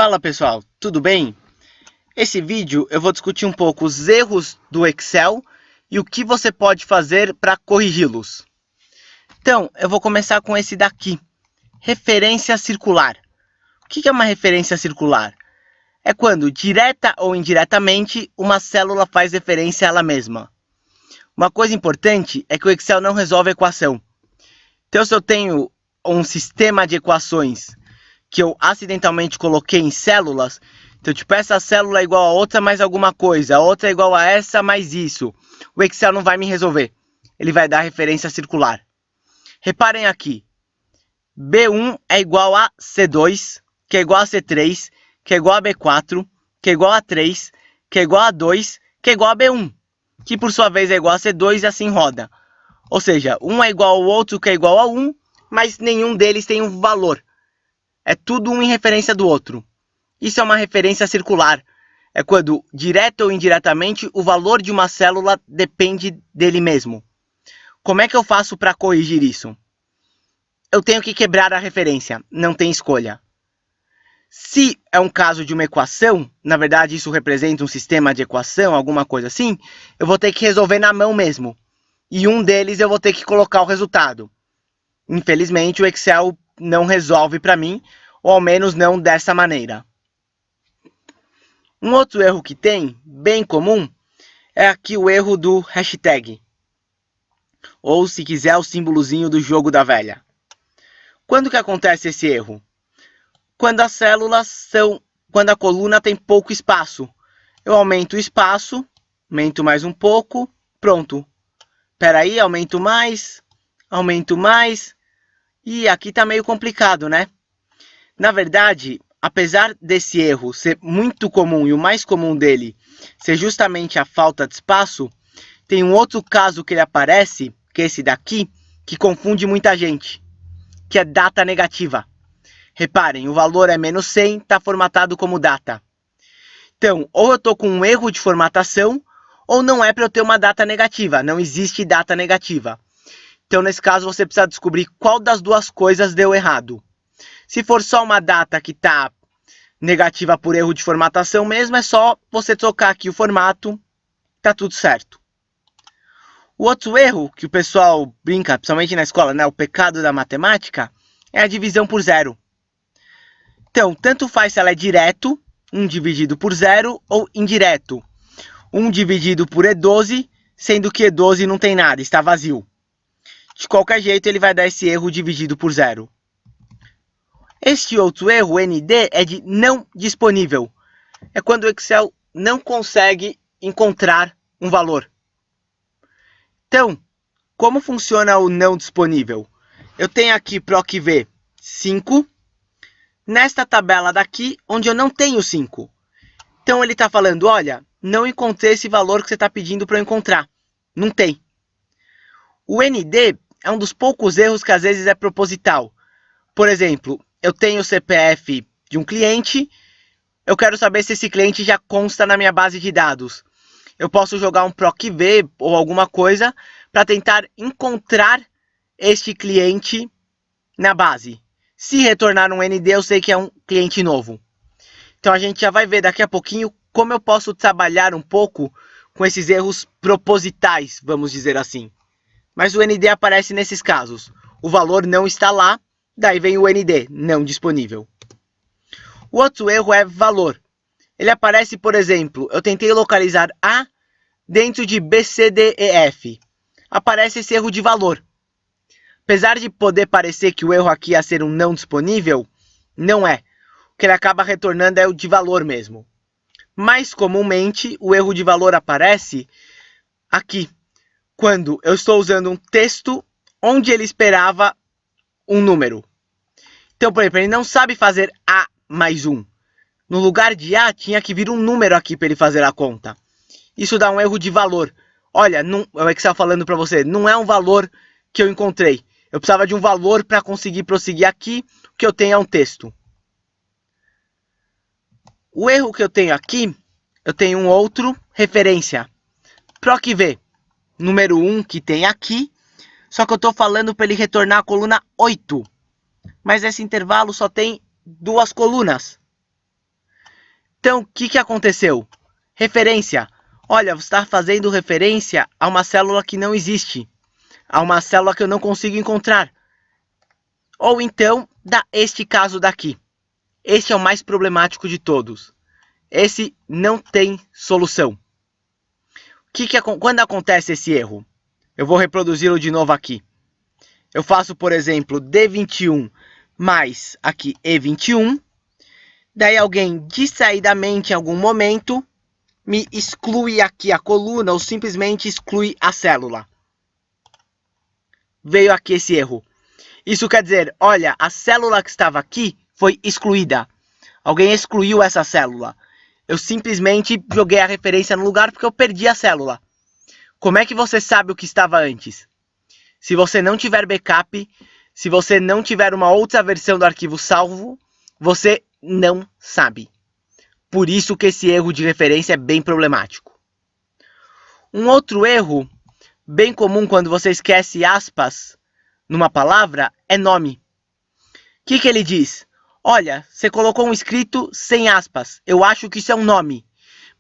Fala pessoal, tudo bem? Esse vídeo eu vou discutir um pouco os erros do Excel e o que você pode fazer para corrigi-los. Então, eu vou começar com esse daqui, referência circular. O que é uma referência circular? É quando, direta ou indiretamente, uma célula faz referência a ela mesma. Uma coisa importante é que o Excel não resolve a equação. Então, se eu tenho um sistema de equações que eu acidentalmente coloquei em células, então tipo, essa célula é igual a outra mais alguma coisa, a outra é igual a essa mais isso. O Excel não vai me resolver. Ele vai dar referência circular. Reparem aqui. B1 é igual a C2, que é igual a C3, que é igual a B4, que é igual a 3, que é igual a 2, que é igual a B1, que por sua vez é igual a C2 e assim roda. Ou seja, um é igual ao outro, que é igual a 1, mas nenhum deles tem um valor. É tudo um em referência do outro. Isso é uma referência circular. É quando, direto ou indiretamente, o valor de uma célula depende dele mesmo. Como é que eu faço para corrigir isso? Eu tenho que quebrar a referência, não tem escolha. Se é um caso de uma equação, na verdade isso representa um sistema de equação, alguma coisa assim, eu vou ter que resolver na mão mesmo. E um deles eu vou ter que colocar o resultado. Infelizmente o Excel não resolve para mim, ou ao menos não dessa maneira. Um outro erro que tem, bem comum, é aqui o erro do hashtag. Ou, se quiser, o símbolozinho do jogo da velha. Quando que acontece esse erro? Quando as células são... Quando a coluna tem pouco espaço. Eu aumento o espaço, aumento mais um pouco, pronto. Espera aí, aumento mais, e aqui está meio complicado, né? Na verdade, apesar desse erro ser muito comum e o mais comum dele ser justamente a falta de espaço, tem um outro caso que ele aparece, que é esse daqui, que confunde muita gente, que é data negativa. Reparem, o valor é menos 100, está formatado como data. Então, ou eu estou com um erro de formatação, ou não é para eu ter uma data negativa, não existe data negativa. Então, nesse caso, você precisa descobrir qual das duas coisas deu errado. Se for só uma data que está negativa por erro de formatação mesmo, é só você trocar aqui o formato, tá tudo certo. O outro erro que o pessoal brinca, principalmente na escola, né, o pecado da matemática, é a divisão por zero. Então, tanto faz se ela é direto, 1 dividido por 0, ou indireto, 1 dividido por E12, sendo que E12 não tem nada, está vazio. De qualquer jeito, ele vai dar esse erro dividido por 0. Este outro erro, ND, é de não disponível. É quando o Excel não consegue encontrar um valor. Então, como funciona o não disponível? Eu tenho aqui PROC-V 5, nesta tabela daqui, onde eu não tenho 5. Então, ele está falando, olha, não encontrei esse valor que você está pedindo para eu encontrar. Não tem. O ND é um dos poucos erros que às vezes é proposital. Por exemplo, eu tenho o CPF de um cliente, eu quero saber se esse cliente já consta na minha base de dados. Eu posso jogar um PROC-V ou alguma coisa para tentar encontrar este cliente na base. Se retornar um ND, eu sei que é um cliente novo. Então a gente já vai ver daqui a pouquinho como eu posso trabalhar um pouco com esses erros propositais, vamos dizer assim. Mas o ND aparece nesses casos. O valor não está lá, daí vem o ND, não disponível. O outro erro é valor. Ele aparece, por exemplo, eu tentei localizar A dentro de B, C, D, E, F. Aparece esse erro de valor. Apesar de poder parecer que o erro aqui ia ser um não disponível, não é. O que ele acaba retornando é o de valor mesmo. Mais comumente, o erro de valor aparece aqui, quando eu estou usando um texto onde ele esperava um número. Então, por exemplo, ele não sabe fazer A mais 1. No lugar de A, tinha que vir um número aqui para ele fazer a conta. Isso dá um erro de valor. Olha, não, é o Excel falando para você, não é um valor que eu encontrei. Eu precisava de um valor para conseguir prosseguir aqui, o que eu tenho é um texto. O erro que eu tenho aqui, eu tenho um outro, referência. PROC-V, número 1 que tem aqui, só que eu estou falando para ele retornar a coluna 8. Mas esse intervalo só tem 2 colunas. Então, o que aconteceu? Referência. Olha, você está fazendo referência a uma célula que não existe. A uma célula que eu não consigo encontrar. Ou então, este caso daqui. Este é o mais problemático de todos. Esse não tem solução. Quando acontece esse erro? Eu vou reproduzi-lo de novo aqui. Eu faço, por exemplo, D21 mais aqui E21. Daí alguém distraidamente em algum momento me exclui aqui a coluna ou simplesmente exclui a célula. Veio aqui esse erro. Isso quer dizer, olha, a célula que estava aqui foi excluída. Alguém excluiu essa célula. Eu simplesmente joguei a referência no lugar porque eu perdi a célula. Como é que você sabe o que estava antes? Se você não tiver backup, se você não tiver uma outra versão do arquivo salvo, você não sabe. Por isso que esse erro de referência é bem problemático. Um outro erro bem comum quando você esquece aspas numa palavra é nome. O que ele diz? Olha, você colocou um escrito sem aspas. Eu acho que isso é um nome,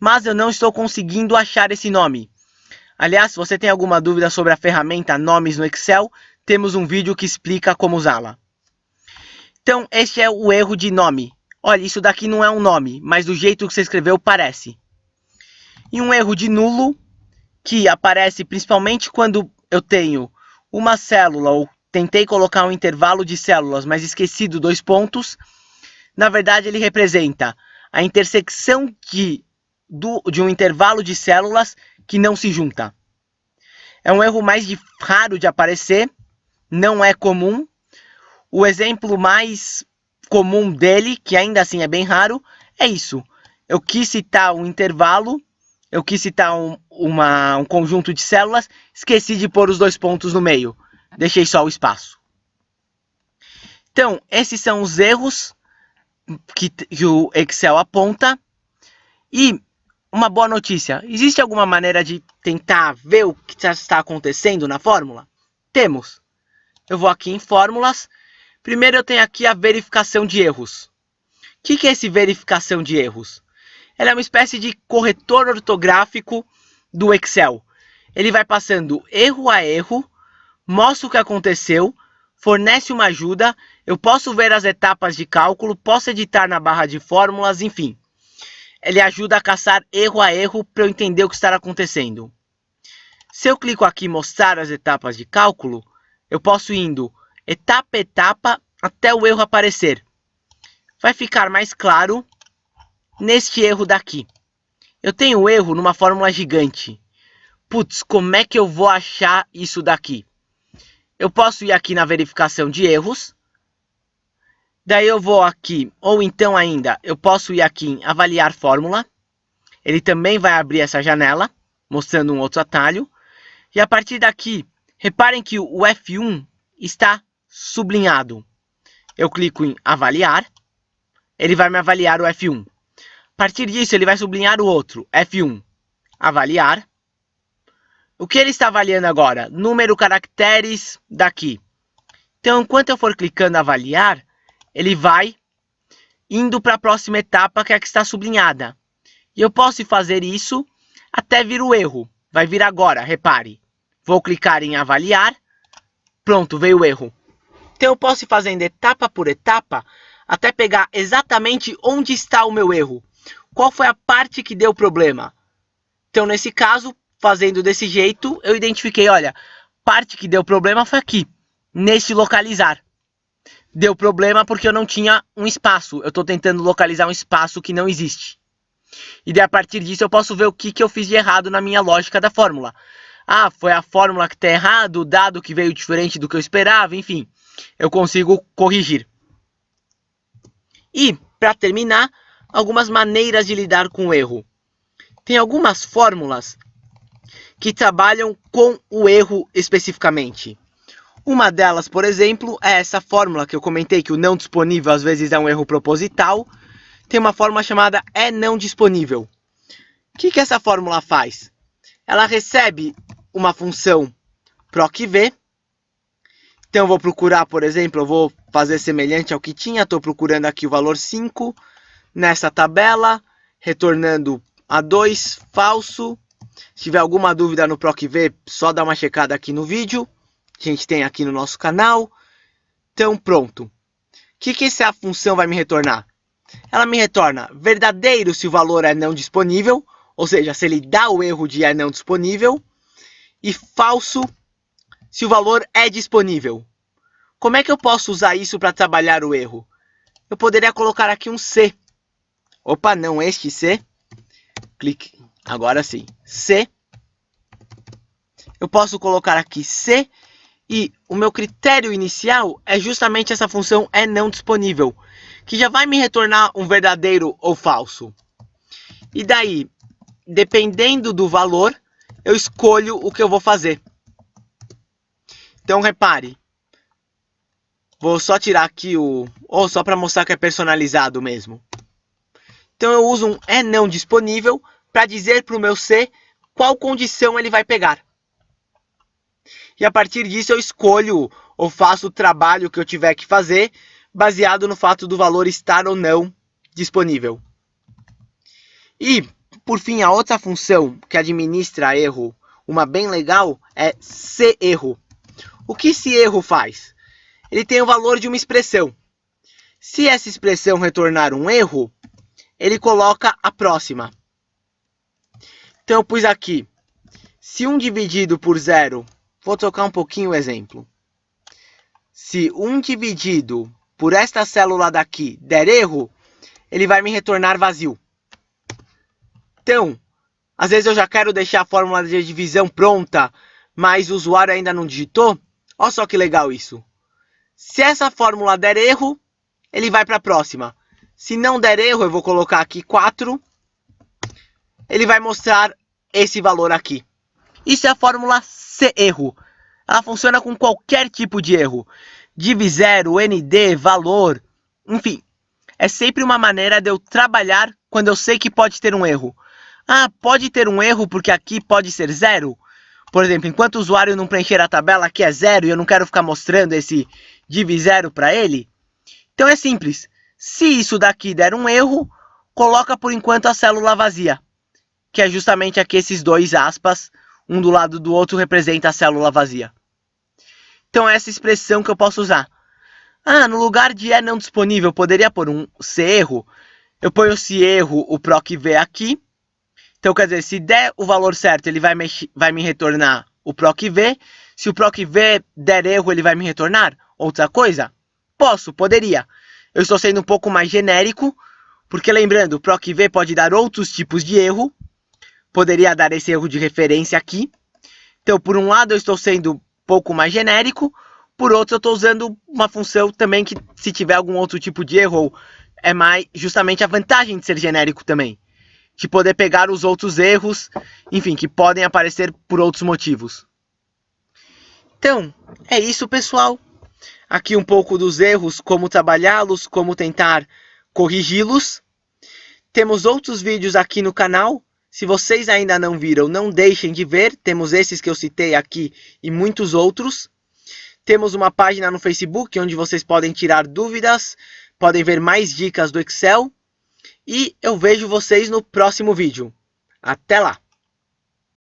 mas eu não estou conseguindo achar esse nome. Aliás, se você tem alguma dúvida sobre a ferramenta Nomes no Excel, temos um vídeo que explica como usá-la. Então, este é o erro de nome. Olha, isso daqui não é um nome, mas do jeito que você escreveu parece. E um erro de nulo, que aparece principalmente quando eu tenho uma célula ou tentei colocar um intervalo de células, mas esqueci do 2 pontos. Na verdade, ele representa a intersecção de um intervalo de células que não se junta. É um erro mais raro de aparecer, não é comum. O exemplo mais comum dele, que ainda assim é bem raro, é isso. Eu quis citar um intervalo, eu quis citar um conjunto de células, esqueci de pôr os 2 pontos no meio. Deixei só o espaço. Então, esses são os erros que o Excel aponta. E uma boa notícia, existe alguma maneira de tentar ver o que está acontecendo na fórmula? Temos. Eu vou aqui em fórmulas. Primeiro eu tenho aqui a verificação de erros. O que é esse verificação de erros? Ela é uma espécie de corretor ortográfico do Excel. Ele vai passando erro a erro, mostra o que aconteceu, fornece uma ajuda, eu posso ver as etapas de cálculo, posso editar na barra de fórmulas, enfim. Ele ajuda a caçar erro a erro para eu entender o que está acontecendo. Se eu clico aqui em mostrar as etapas de cálculo, eu posso ir indo etapa a etapa até o erro aparecer. Vai ficar mais claro neste erro daqui. Eu tenho erro numa fórmula gigante. Putz, como é que eu vou achar isso daqui? Eu posso ir aqui na verificação de erros. Daí eu vou aqui, ou então ainda, eu posso ir aqui em avaliar fórmula. Ele também vai abrir essa janela, mostrando um outro atalho. E a partir daqui, reparem que o F1 está sublinhado. Eu clico em avaliar, ele vai me avaliar o F1. A partir disso, ele vai sublinhar o outro, F1. Avaliar. O que ele está avaliando agora? Número, caracteres daqui. Então, enquanto eu for clicando avaliar, ele vai indo para a próxima etapa, que é a que está sublinhada. E eu posso fazer isso até vir o erro. Vai vir agora, repare. Vou clicar em avaliar. Pronto, veio o erro. Então eu posso ir fazendo etapa por etapa até pegar exatamente onde está o meu erro. Qual foi a parte que deu problema? Então, nesse caso, fazendo desse jeito, eu identifiquei, olha, parte que deu problema foi aqui, neste localizar. Deu problema porque eu não tinha um espaço. Eu estou tentando localizar um espaço que não existe. E daí, a partir disso, eu posso ver o que eu fiz de errado na minha lógica da fórmula. Ah, foi a fórmula que está errada, o dado que veio diferente do que eu esperava, enfim. Eu consigo corrigir. E, para terminar, algumas maneiras de lidar com o erro. Tem algumas fórmulas que trabalham com o erro especificamente. Uma delas, por exemplo, é essa fórmula que eu comentei, que o não disponível às vezes é um erro proposital. Tem uma fórmula chamada é não disponível. O que essa fórmula faz? Ela recebe uma função procv. Então eu vou procurar, por exemplo, eu vou fazer semelhante ao que tinha. Estou procurando aqui o valor 5 nessa tabela. retornando A2, falso. Se tiver alguma dúvida no PROC-V, só dá uma checada aqui no vídeo. Que a gente tem aqui no nosso canal. Então, pronto. O que essa função vai me retornar? Ela me retorna verdadeiro se o valor é não disponível, ou seja, se ele dá o erro de é não disponível, e falso se o valor é disponível. Como é que eu posso usar isso para trabalhar o erro? Eu poderia colocar aqui um C. Opa, não este C. Clique, agora sim, C. Eu posso colocar aqui C. E o meu critério inicial é justamente essa função é não disponível, que já vai me retornar um verdadeiro ou falso. E daí, dependendo do valor, eu escolho o que eu vou fazer. Então, repare. Vou só tirar aqui ou só para mostrar que é personalizado mesmo. Então, eu uso um é não disponível para dizer para o meu C qual condição ele vai pegar. E a partir disso eu escolho ou faço o trabalho que eu tiver que fazer, baseado no fato do valor estar ou não disponível. E, por fim, a outra função que administra erro, uma bem legal, é CErro. O que esse erro faz? Ele tem o valor de uma expressão. Se essa expressão retornar um erro, ele coloca a próxima. Então eu pus aqui, se 1 dividido por 0... Vou trocar um pouquinho o exemplo. Se 1 dividido por esta célula daqui der erro, ele vai me retornar vazio. Então, às vezes eu já quero deixar a fórmula de divisão pronta, mas o usuário ainda não digitou. Olha só que legal isso. Se essa fórmula der erro, ele vai para a próxima. Se não der erro, eu vou colocar aqui 4. Ele vai mostrar esse valor aqui. Isso é a fórmula CErro. Ela funciona com qualquer tipo de erro. Div 0, ND, valor, enfim. É sempre uma maneira de eu trabalhar quando eu sei que pode ter um erro. Ah, pode ter um erro porque aqui pode ser 0? Por exemplo, enquanto o usuário não preencher a tabela, aqui é 0 e eu não quero ficar mostrando esse div 0 para ele. Então é simples. Se isso daqui der um erro, coloca por enquanto a célula vazia. Que é justamente aqui esses dois aspas. Um do lado do outro representa a célula vazia. Então, essa expressão que eu posso usar. Ah, no lugar de é não disponível, eu poderia pôr um CErro. Eu ponho esse erro, o PROC-V aqui. Então, quer dizer, se der o valor certo, ele vai me retornar o PROC-V. Se o PROC-V der erro, ele vai me retornar outra coisa? Poderia. Eu estou sendo um pouco mais genérico, porque lembrando, o PROC-V pode dar outros tipos de erro. Poderia dar esse erro de referência aqui. Então, por um lado, eu estou sendo um pouco mais genérico. Por outro, eu estou usando uma função também que, se tiver algum outro tipo de erro, é mais justamente a vantagem de ser genérico também. De poder pegar os outros erros, enfim, que podem aparecer por outros motivos. Então, é isso, pessoal. Aqui um pouco dos erros, como trabalhá-los, como tentar corrigi-los. Temos outros vídeos aqui no canal. Se vocês ainda não viram, não deixem de ver. Temos esses que eu citei aqui e muitos outros. Temos uma página no Facebook onde vocês podem tirar dúvidas, podem ver mais dicas do Excel. E eu vejo vocês no próximo vídeo. Até lá!